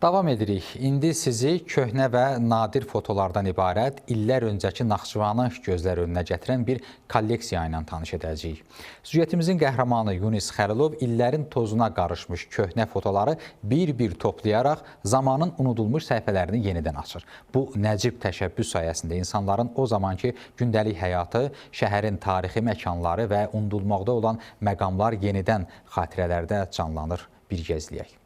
Davam edirik. İndi sizi köhnə və nadir fotolardan ibarət illər öncəki Naxçıvanı gözlər önünə gətirən bir kolleksiya ilə tanış edəcəyik. Süjetimizin qəhrəmanı Yunis Xəlilov illərin tozuna qarışmış köhnə fotoları bir-bir toplayaraq zamanın unudulmuş səhifələrini yenidən açır. Bu nəcib təşəbbüs sayəsində insanların o zamanki gündəlik həyatı, şəhərin tarixi məkanları və unudulmaqda olan məqamlar yenidən xatirələrdə canlanır. Bir gəzləyək.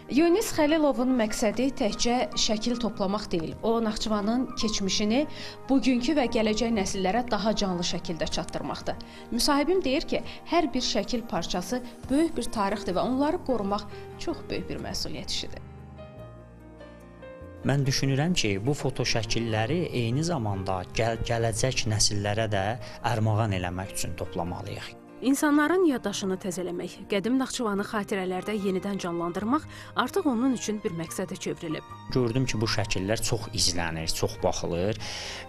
Yunis Xəlilovun məqsədi təkcə şəkil toplamaq deyil. O, Naxçıvanın keçmişini bugünkü və gələcək nəsillərə daha canlı şəkildə çatdırmaqdır. Müsahibim deyir ki, hər bir şəkil parçası böyük bir tarixdir və onları qorumaq çox böyük bir məsuliyyət işidir. Mən düşünürəm ki, bu foto şəkilləri eyni zamanda gələcək nəsillərə də ərmağan eləmək üçün toplamalıyıq. İnsanların yaddaşını təzələmək, qədim Naxçıvanı xatirələrdə yenidən canlandırmaq artıq onun üçün bir məqsədə çevrilib. Gördüm ki, bu şəkillər çox izlənir, çox baxılır.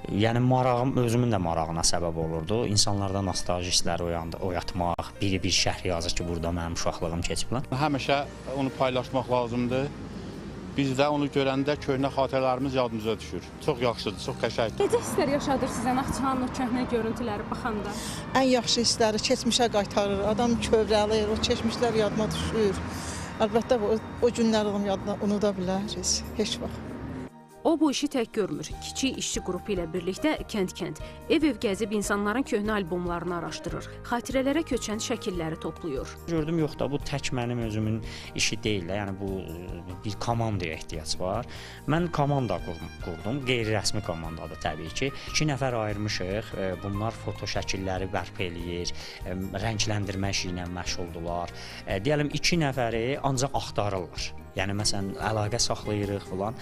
Yəni marağım, özümün də marağına səbəb olurdu. İnsanlarda nostalji hissləri oyatmaq, biri bir şərh yazır ki, burada mənim uşaqlığım keçib. Həmişə onu paylaşmaq lazımdır. Biz də onu görəndə köhnə xatirələrimiz yadımıza düşür. Çox yaxşıdır, çox qəşəngdir. Necə hisslər yaşadır sizə Naxçıvanın o köhnə görüntüləri baxanda? Ən yaxşı hissləri keçmişə qaytarır. Adam kövrəlir, o keçmişlər yadına düşür. Əlbəttə o günləri adam yadına unuda biləriz, heç vaxt. O bu işi tək görmür. Kiçik işçi qrupu ilə birlikdə kənd-kənd, ev-ev gəzib insanların köhnə albomlarını araşdırır. Xatirələrə köçən şəkilləri toplayır. Gördüm, yox da bu tək mənim özümün işi deyil. Yəni bu bir komandaya ehtiyac var. Mən komanda qurdum. Qeyri-rəsmi komandadır təbii ki. 2 nəfər ayırmışıq. Bunlar foto şəkilləri bərpa eləyir, rəngləndirmə işi ilə məşğuldular. Deyəlim 2 nəfəri ancaq axtarırlar. Yəni məsələn əlaqə saxlayırıq falan.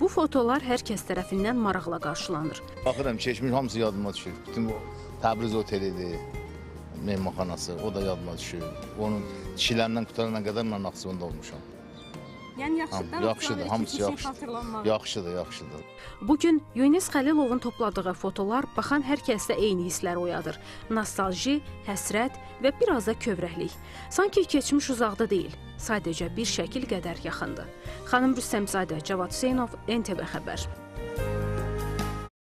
Bu fotolar hər kəs tərəfindən maraqla qarşılanır. Baxıram, keçmiş hamısı yadıma düşür. Bütün o Təbriz otelidir, mehmanxanası, o da yadıma düşür. Onun kişilərindən qutarana qədər mən Naxçıvanda olmuşam. Yəni yaxşıdır, hamısı yaxşıdır. Yaxşıdır. Bugün Yunis Xəlilovun topladığı fotolar baxan hər kəsdə eyni hisslər oyadır. Nostalji, həsrət və biraz da kövrəklik. Sanki keçmiş uzaqda deyil, sadəcə bir şəkil qədər yaxındır. Xanım Rüstəmzadə, Cavad Hüseynov, NTV Xəbər.